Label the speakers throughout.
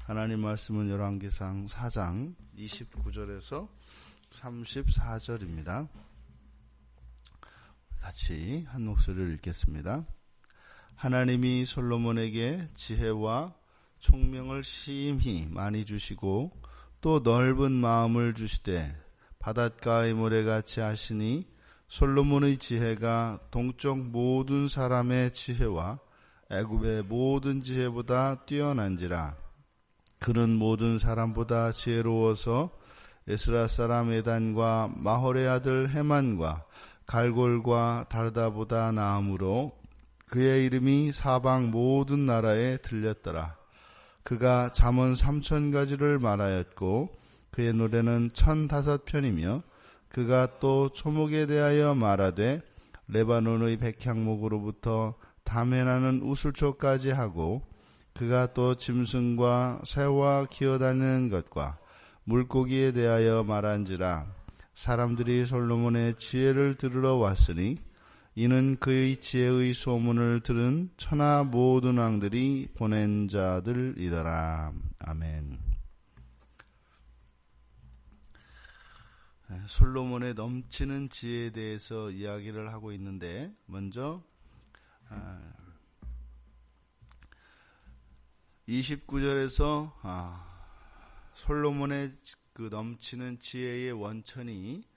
Speaker 1: 하나님 말씀은 열왕기상 4장 29절에서 34절입니다. 같이 한 목소리를 읽겠습니다. 하나님이 솔로몬에게 지혜와 총명을 심히 많이 주시고 또 넓은 마음을 주시되 바닷가의 모래같이 하시니 솔로몬의 지혜가 동쪽 모든 사람의 지혜와 애굽의 모든 지혜보다 뛰어난지라. 그는 모든 사람보다 지혜로워서 에스라 사람 에단과 마홀의 아들 헤만과 갈골과 다르다보다 나음으로 그의 이름이 사방 모든 나라에 들렸더라. 그가 잠언 3000가지를 말하였고 그의 노래는 1005편이며 그가 또 초목에 대하여 말하되 레바논의 백향목으로부터 담에나는 우슬초까지 하고 그가 또 짐승과 새와 기어다니는 것과 물고기에 대하여 말한지라. 사람들이 솔로몬의 지혜를 들으러 왔으니 이는 그의 지혜의 소문을 들은 천하 모든 왕들이 보낸 자들이더라. 아멘. 솔로몬의 넘치는 지혜에 대해서 이야기를 하고 있는데, 먼저 29절에서 솔로몬의 그 넘치는 지혜의 원천이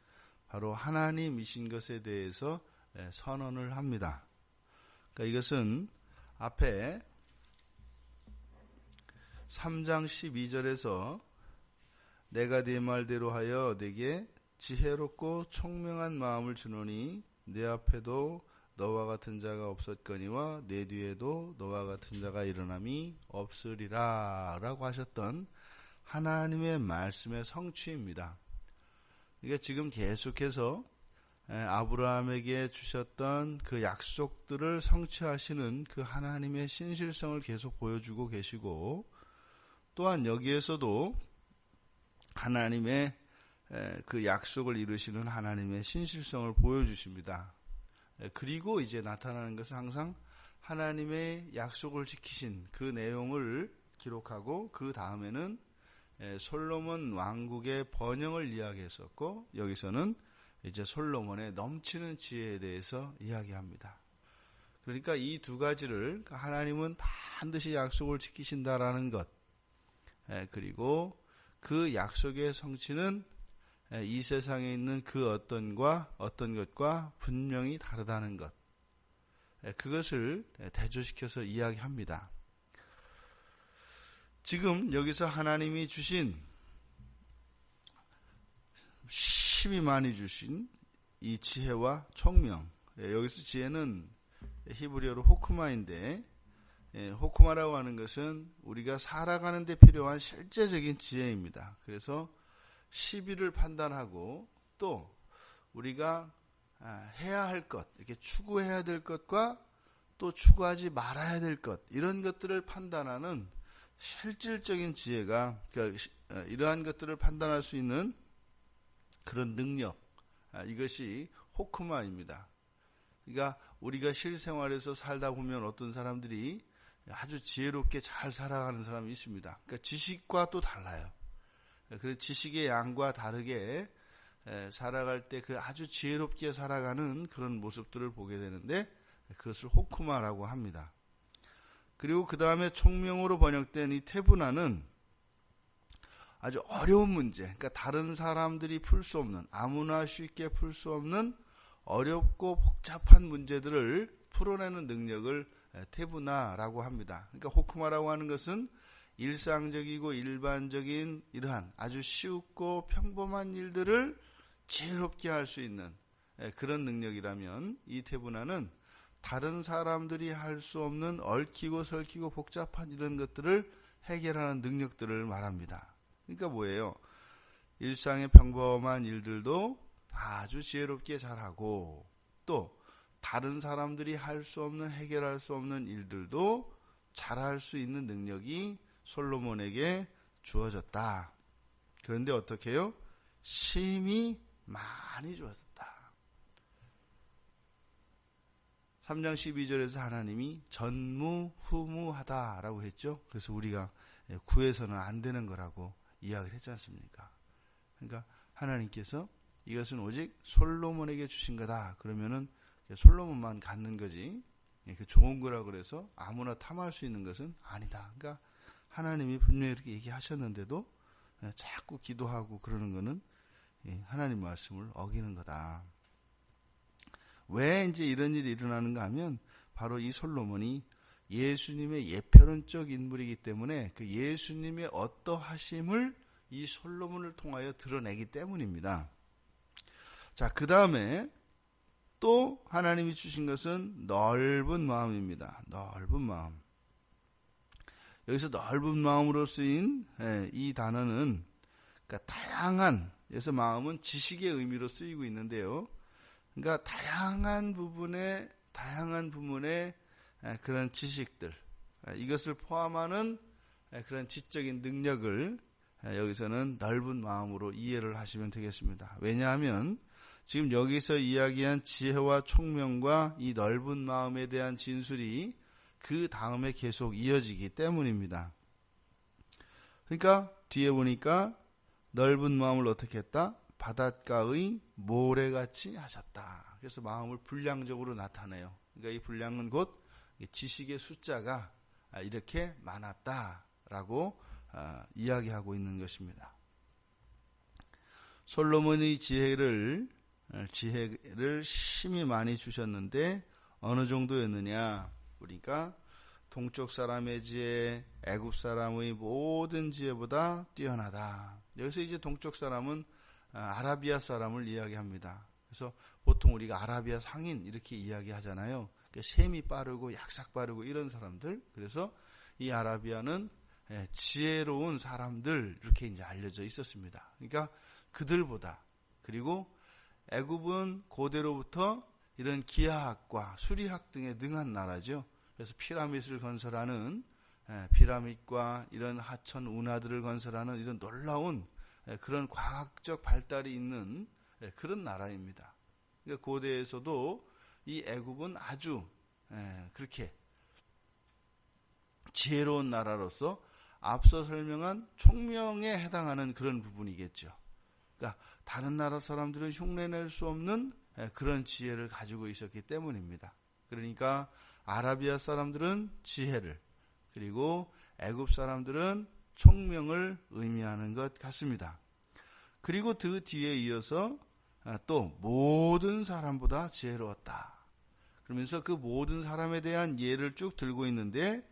Speaker 1: 바로 하나님이신 것에 대해서 선언을 합니다. 그러니까 이것은 앞에 3장 12절에서 내가 네 말대로 하여 네게 지혜롭고 총명한 마음을 주노니 내 앞에도 너와 같은 자가 없었거니와 내 뒤에도 너와 같은 자가 일어남이 없으리라 라고 하셨던 하나님의 말씀의 성취입니다. 이게 지금 계속해서 아브라함에게 주셨던 그 약속들을 성취하시는 그 하나님의 신실성을 계속 보여주고 계시고, 또한 여기에서도 하나님의 그 약속을 이루시는 하나님의 신실성을 보여주십니다. 그리고 이제 나타나는 것은 항상 하나님의 약속을 지키신 그 내용을 기록하고, 그 다음에는 솔로몬 왕국의 번영을 이야기했었고, 여기서는 이제 솔로몬의 넘치는 지혜에 대해서 이야기합니다. 그러니까 이 두 가지를 하나님은 반드시 약속을 지키신다라는 것, 그리고 그 약속의 성취는 이 세상에 있는 그 어떤 것과 분명히 다르다는 것, 그것을 대조시켜서 이야기합니다. 지금 여기서 하나님이 주신, 심히 많이 주신 이 지혜와 총명, 여기서 지혜는 히브리어로 호크마인데, 호크마라고 하는 것은 우리가 살아가는 데 필요한 실제적인 지혜입니다. 그래서 시비를 판단하고 또 우리가 해야 할 것, 이렇게 추구해야 될 것과 또 추구하지 말아야 될 것, 이런 것들을 판단하는 실질적인 지혜가, 그러니까 이러한 것들을 판단할 수 있는 그런 능력, 이것이 호크마입니다. 그러니까 우리가 실생활에서 살다 보면 어떤 사람들이 아주 지혜롭게 잘 살아가는 사람이 있습니다. 그러니까 지식과 또 달라요. 그 지식의 양과 다르게 살아갈 때 그 아주 지혜롭게 살아가는 그런 모습들을 보게 되는데, 그것을 호크마라고 합니다. 그리고 그 다음에 총명으로 번역된 이 테브나는 아주 어려운 문제, 그러니까 다른 사람들이 풀 수 없는, 아무나 쉽게 풀 수 없는 어렵고 복잡한 문제들을 풀어내는 능력을 테브나라고 합니다. 그러니까 호크마라고 하는 것은 일상적이고 일반적인 이러한 아주 쉽고 평범한 일들을 지혜롭게 할 수 있는 그런 능력이라면, 이 테브나는 다른 사람들이 할 수 없는 얽히고 설키고 복잡한 이런 것들을 해결하는 능력들을 말합니다. 그러니까 뭐예요? 일상의 평범한 일들도 아주 지혜롭게 잘하고, 또 다른 사람들이 할 수 없는, 해결할 수 없는 일들도 잘할 수 있는 능력이 솔로몬에게 주어졌다. 그런데 어떻게 해요? 심히 많이 주어졌다. 3장 12절에서 하나님이 전무후무하다라고 했죠. 그래서 우리가 구해서는 안 되는 거라고 이야기를 했지 않습니까? 그러니까 하나님께서 이것은 오직 솔로몬에게 주신 거다. 그러면은 솔로몬만 갖는 거지. 그 좋은 거라고 그래서 아무나 탐할 수 있는 것은 아니다. 그러니까 하나님이 분명히 이렇게 얘기하셨는데도 자꾸 기도하고 그러는 거는 하나님 말씀을 어기는 거다. 왜 이제 이런 일이 일어나는가 하면 바로 이 솔로몬이 예수님의 예표론적 인물이기 때문에 그 예수님의 어떠하심을 이 솔로몬을 통하여 드러내기 때문입니다. 자, 그 다음에 또 하나님이 주신 것은 넓은 마음입니다. 넓은 마음. 여기서 넓은 마음으로 쓰인 이 단어는 그러니까 다양한, 그래서 마음은 지식의 의미로 쓰이고 있는데요. 그러니까 다양한 부분의 그런 지식들, 이것을 포함하는 그런 지적인 능력을 여기서는 넓은 마음으로 이해를 하시면 되겠습니다. 왜냐하면 지금 여기서 이야기한 지혜와 총명과 이 넓은 마음에 대한 진술이 그 다음에 계속 이어지기 때문입니다. 그러니까 뒤에 보니까 넓은 마음을 어떻게 했다? 바닷가의 모래같이 하셨다. 그래서 마음을 분량적으로 나타내요. 그러니까 이 분량은 곧 지식의 숫자가 이렇게 많았다라고 이야기하고 있는 것입니다. 솔로몬의 지혜를 심히 많이 주셨는데 어느 정도였느냐? 그러니까 동쪽 사람의 지혜, 애굽 사람의 모든 지혜보다 뛰어나다. 여기서 이제 동쪽 사람은 아라비아 사람을 이야기합니다. 그래서 보통 우리가 아라비아 상인 이렇게 이야기하잖아요. 그러니까 셈이 빠르고 약삭 빠르고 이런 사람들. 그래서 이 아라비아는 지혜로운 사람들 이렇게 이제 알려져 있었습니다. 그러니까 그들보다, 그리고 애굽은 고대로부터 이런 기하학과 수리학 등에 능한 나라죠. 그래서 피라밋을 건설하는 피라밋과 이런 하천 운하들을 건설하는 이런 놀라운 그런 과학적 발달이 있는 그런 나라입니다. 그러니까 고대에서도 이 애굽은 아주 그렇게 지혜로운 나라로서 앞서 설명한 총명에 해당하는 그런 부분이겠죠. 그러니까 다른 나라 사람들은 흉내낼 수 없는 그런 지혜를 가지고 있었기 때문입니다. 그러니까 아라비아 사람들은 지혜를, 그리고 애굽 사람들은 총명을 의미하는 것 같습니다. 그리고 그 뒤에 이어서 또 모든 사람보다 지혜로웠다. 그러면서 그 모든 사람에 대한 예를 쭉 들고 있는데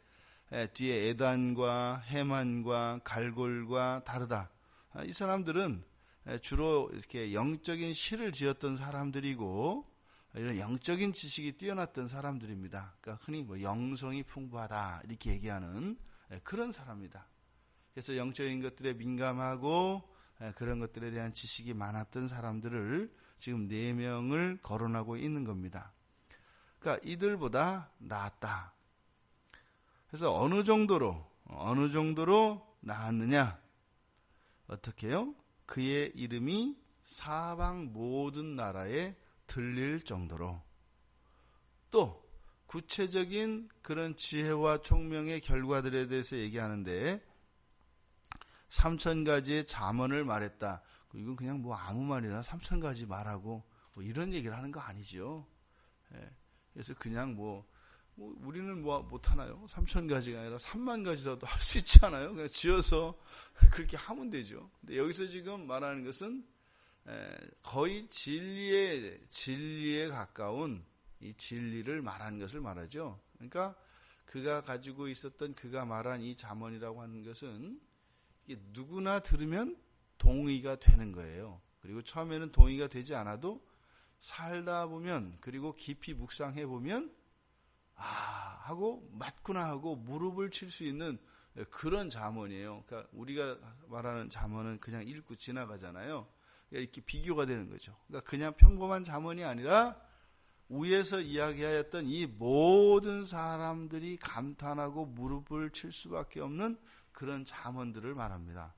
Speaker 1: 뒤에 에단과 헤만과 갈골과 다르다. 이 사람들은 주로 이렇게 영적인 시를 지었던 사람들이고 이런 영적인 지식이 뛰어났던 사람들입니다. 그러니까 흔히 영성이 풍부하다 이렇게 얘기하는 그런 사람입니다. 그래서 영적인 것들에 민감하고 그런 것들에 대한 지식이 많았던 사람들을 지금 4명을 거론하고 있는 겁니다. 그러니까 이들보다 나았다. 그래서 어느 정도로 나았느냐? 어떻게요? 그의 이름이 사방 모든 나라에 들릴 정도로, 또 구체적인 그런 지혜와 총명의 결과들에 대해서 얘기하는데 3000가지의 잠언을 말했다. 이건 그냥 아무 말이나 3000가지 말하고 이런 얘기를 하는 거 아니죠. 그래서 그냥 우리는 못하나요? 3000가지가 아니라 30,000가지라도 할 수 있잖아요. 그냥 지어서 그렇게 하면 되죠. 근데 여기서 지금 말하는 것은 거의 진리에 가까운 이 진리를 말하는 것을 말하죠. 그러니까 그가 가지고 있었던, 그가 말한 이 잠언이라고 하는 것은 이게 누구나 들으면 동의가 되는 거예요. 그리고 처음에는 동의가 되지 않아도 살다 보면, 그리고 깊이 묵상해 보면 하고 맞구나 하고 무릎을 칠 수 있는 그런 잠언이에요. 그러니까 우리가 말하는 잠언은 그냥 읽고 지나가잖아요. 이렇게 비교가 되는 거죠. 그러니까 그냥 평범한 잠언이 아니라 위에서 이야기하였던 이 모든 사람들이 감탄하고 무릎을 칠 수밖에 없는 그런 잠언들을 말합니다.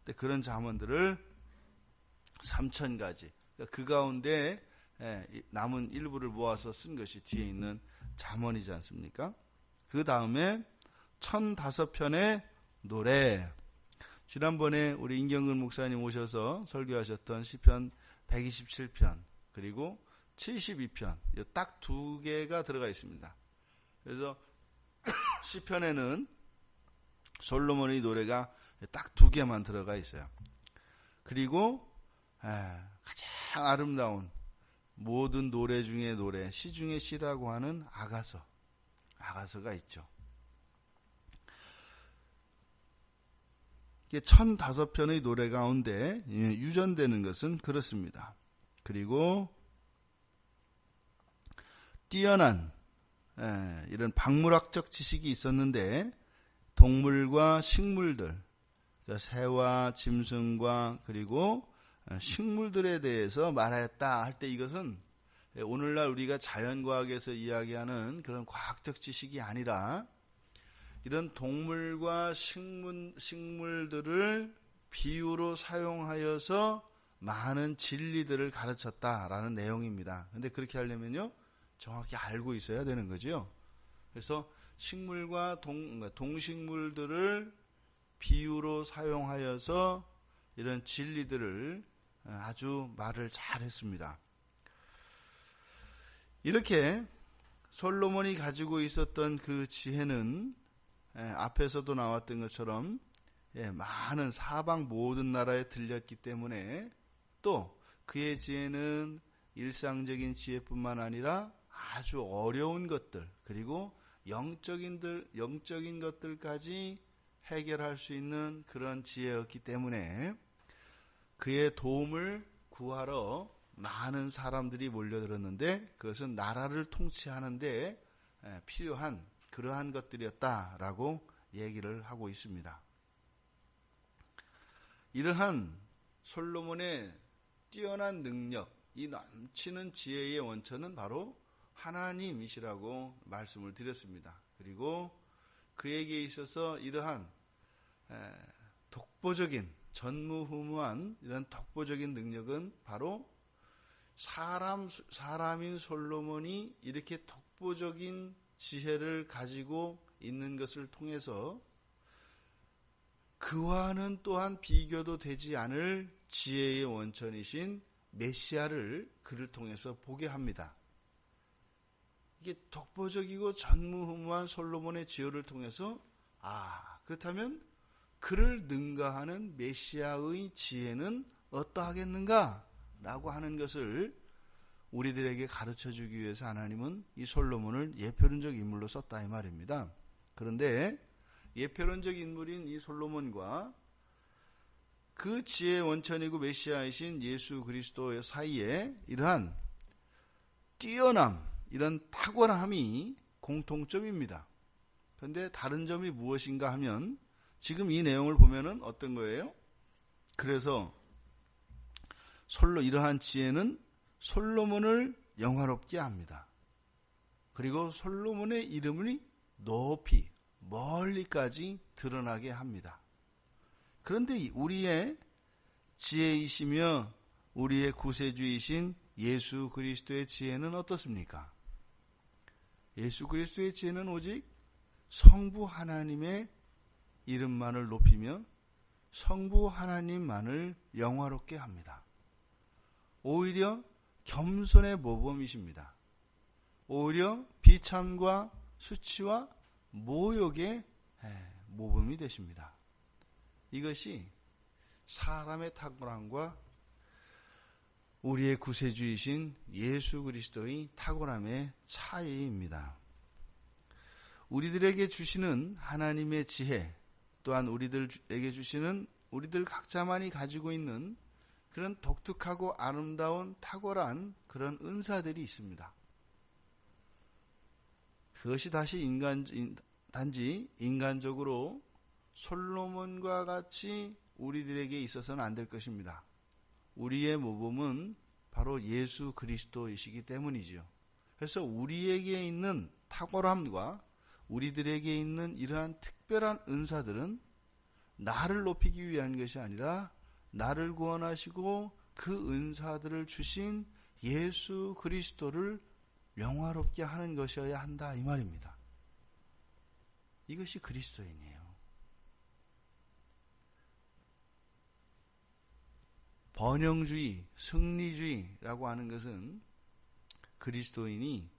Speaker 1: 근데 그런 잠언들을 3000가지, 그러니까 그 가운데 남은 일부를 모아서 쓴 것이 뒤에 있는 잠언이지 않습니까? 그 다음에 1005편의 노래. 지난번에 우리 임경근 목사님 오셔서 설교하셨던 시편 127편 그리고 72편 딱 두 개가 들어가 있습니다. 그래서 시편에는 솔로몬의 노래가 딱 두 개만 들어가 있어요. 그리고 가장 아름다운 모든 노래 중에 노래, 시 중에 시라고 하는 아가서가 있죠. 이게 1005편의 노래 가운데 유전되는 것은 그렇습니다. 그리고 뛰어난 이런 박물학적 지식이 있었는데 동물과 식물들, 새와 짐승과 그리고 식물들에 대해서 말하였다 할 때 이것은 오늘날 우리가 자연과학에서 이야기하는 그런 과학적 지식이 아니라 이런 동물과 식물들을 비유로 사용하여서 많은 진리들을 가르쳤다라는 내용입니다. 근데 그렇게 하려면요, 정확히 알고 있어야 되는 거죠. 그래서 식물과 동식물들을 비유로 사용하여서 이런 진리들을 아주 말을 잘 했습니다. 이렇게 솔로몬이 가지고 있었던 그 지혜는 앞에서도 나왔던 것처럼 많은 사방 모든 나라에 들렸기 때문에 또 그의 지혜는 일상적인 지혜뿐만 아니라 아주 어려운 것들 그리고 영적인 것들까지 해결할 수 있는 그런 지혜였기 때문에 그의 도움을 구하러 많은 사람들이 몰려들었는데 그것은 나라를 통치하는데 필요한 그러한 것들이었다라고 얘기를 하고 있습니다. 이러한 솔로몬의 뛰어난 능력, 이 넘치는 지혜의 원천은 바로 하나님이시라고 말씀을 드렸습니다. 그리고 그에게 있어서 이러한 독보적인 전무후무한 이런 독보적인 능력은 바로 사람인 솔로몬이 이렇게 독보적인 지혜를 가지고 있는 것을 통해서 그와는 또한 비교도 되지 않을 지혜의 원천이신 메시아를 그를 통해서 보게 합니다. 이게 독보적이고 전무후무한 솔로몬의 지혜를 통해서 그렇다면 그를 능가하는 메시아의 지혜는 어떠하겠는가? 라고 하는 것을 우리들에게 가르쳐주기 위해서 하나님은 이 솔로몬을 예표론적 인물로 썼다 이 말입니다. 그런데 예표론적 인물인 이 솔로몬과 그 지혜의 원천이고 메시아이신 예수 그리스도 사이에 이러한 뛰어남, 이런 탁월함이 공통점입니다. 그런데 다른 점이 무엇인가 하면 지금 이 내용을 보면은 어떤 거예요? 그래서 이러한 지혜는 솔로몬을 영화롭게 합니다. 그리고 솔로몬의 이름이 높이 멀리까지 드러나게 합니다. 그런데 우리의 지혜이시며 우리의 구세주이신 예수 그리스도의 지혜는 어떻습니까? 예수 그리스도의 지혜는 오직 성부 하나님의 이름만을 높이며 성부 하나님만을 영화롭게 합니다. 오히려 겸손의 모범이십니다. 오히려 비참과 수치와 모욕의 모범이 되십니다. 이것이 사람의 탁월함과 우리의 구세주이신 예수 그리스도의 탁월함의 차이입니다. 우리들에게 주시는 하나님의 지혜, 또한 우리들에게 주시는 우리들 각자만이 가지고 있는 그런 독특하고 아름다운 탁월한 그런 은사들이 있습니다. 그것이 단지 인간적으로 솔로몬과 같이 우리들에게 있어서는 안 될 것입니다. 우리의 모범은 바로 예수 그리스도이시기 때문이지요. 그래서 우리에게 있는 탁월함과 우리들에게 있는 이러한 특별한 은사들은 나를 높이기 위한 것이 아니라 나를 구원하시고 그 은사들을 주신 예수 그리스도를 영화롭게 하는 것이어야 한다 이 말입니다. 이것이 그리스도인이에요. 번영주의, 승리주의라고 하는 것은 그리스도인이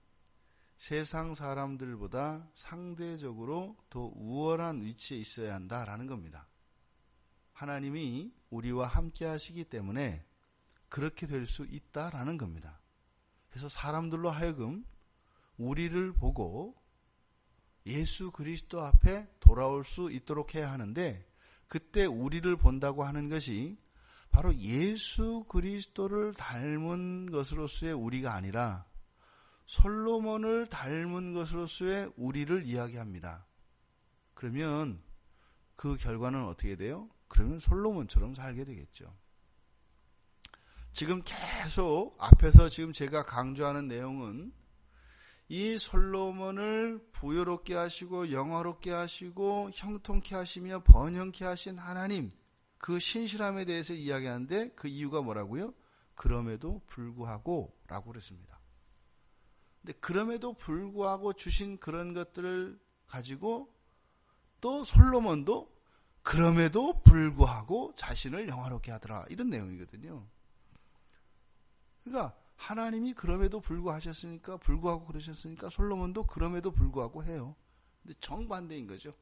Speaker 1: 세상 사람들보다 상대적으로 더 우월한 위치에 있어야 한다라는 겁니다. 하나님이 우리와 함께 하시기 때문에 그렇게 될 수 있다라는 겁니다. 그래서 사람들로 하여금 우리를 보고 예수 그리스도 앞에 돌아올 수 있도록 해야 하는데, 그때 우리를 본다고 하는 것이 바로 예수 그리스도를 닮은 것으로서의 우리가 아니라 솔로몬을 닮은 것으로서의 우리를 이야기합니다. 그러면 그 결과는 어떻게 돼요? 그러면 솔로몬처럼 살게 되겠죠. 지금 계속 앞에서 지금 제가 강조하는 내용은 이 솔로몬을 부유롭게 하시고 영화롭게 하시고 형통케 하시며 번영케 하신 하나님, 그 신실함에 대해서 이야기하는데 그 이유가 뭐라고요? 그럼에도 불구하고 라고 그랬습니다. 근데 그럼에도 불구하고 주신 그런 것들을 가지고 또 솔로몬도 그럼에도 불구하고 자신을 영화롭게 하더라, 이런 내용이거든요. 그러니까 하나님이 그럼에도 불구하고 그러셨으니까 솔로몬도 그럼에도 불구하고 해요. 근데 정반대인 거죠.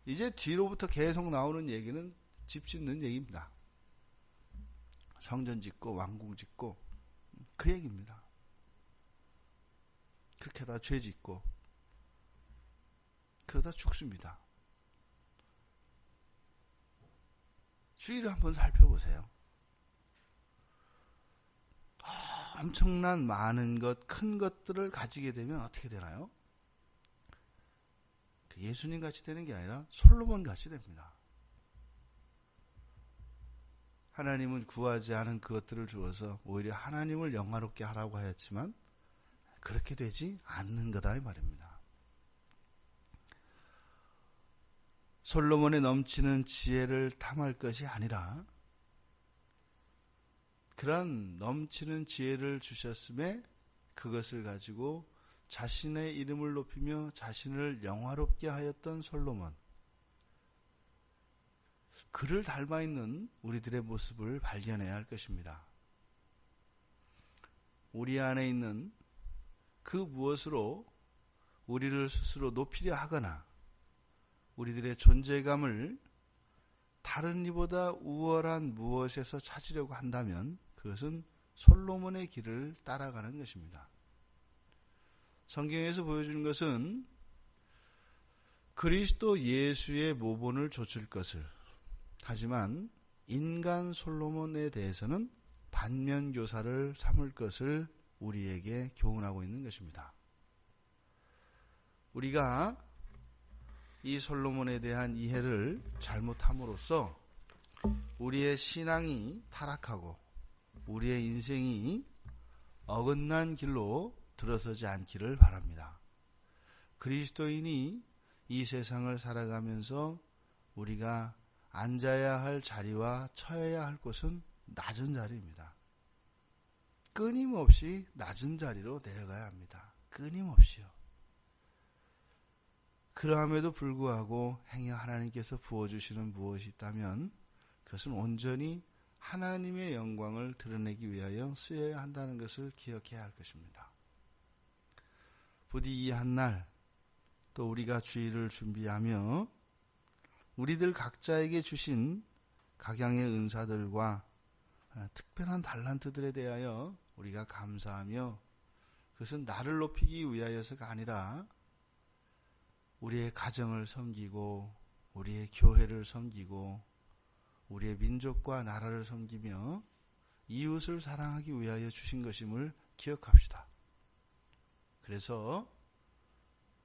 Speaker 1: 이제 뒤로부터 계속 나오는 얘기는 집 짓는 얘기입니다. 성전 짓고 왕궁 짓고 그 얘기입니다. 그렇게 하다 죄 짓고 그러다 죽습니다. 주의를 한번 살펴보세요. 엄청난 많은 것, 큰 것들을 가지게 되면 어떻게 되나요? 예수님 같이 되는 게 아니라 솔로몬 같이 됩니다. 하나님은 구하지 않은 그것들을 주어서 오히려 하나님을 영화롭게 하라고 하였지만 그렇게 되지 않는 거다 이 말입니다. 솔로몬의 넘치는 지혜를 탐할 것이 아니라 그런 넘치는 지혜를 주셨음에 그것을 가지고 자신의 이름을 높이며 자신을 영화롭게 하였던 솔로몬, 그를 닮아 있는 우리들의 모습을 발견해야 할 것입니다. 우리 안에 있는 그 무엇으로 우리를 스스로 높이려 하거나 우리들의 존재감을 다른 이보다 우월한 무엇에서 찾으려고 한다면 그것은 솔로몬의 길을 따라가는 것입니다. 성경에서 보여주는 것은 그리스도 예수의 모본을 좇을 것을, 하지만 인간 솔로몬에 대해서는 반면교사를 삼을 것을 우리에게 교훈하고 있는 것입니다. 우리가 이 솔로몬에 대한 이해를 잘못함으로써 우리의 신앙이 타락하고 우리의 인생이 어긋난 길로 들어서지 않기를 바랍니다. 그리스도인이 이 세상을 살아가면서 우리가 앉아야 할 자리와 처해야 할 곳은 낮은 자리입니다. 끊임없이 낮은 자리로 내려가야 합니다. 끊임없이요. 그러함에도 불구하고 행여 하나님께서 부어주시는 무엇이 있다면 그것은 온전히 하나님의 영광을 드러내기 위하여 쓰여야 한다는 것을 기억해야 할 것입니다. 부디 이 한날 또 우리가 주일을 준비하며 우리들 각자에게 주신 각양의 은사들과 특별한 달란트들에 대하여 우리가 감사하며 그것은 나를 높이기 위하여서가 아니라 우리의 가정을 섬기고 우리의 교회를 섬기고 우리의 민족과 나라를 섬기며 이웃을 사랑하기 위하여 주신 것임을 기억합시다. 그래서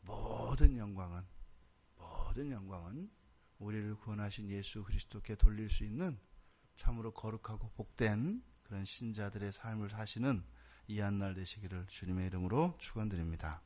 Speaker 1: 모든 영광은 우리를 구원하신 예수 그리스도께 돌릴 수 있는 참으로 거룩하고 복된 그런 신자들의 삶을 사시는 이 한날 되시기를 주님의 이름으로 축원드립니다.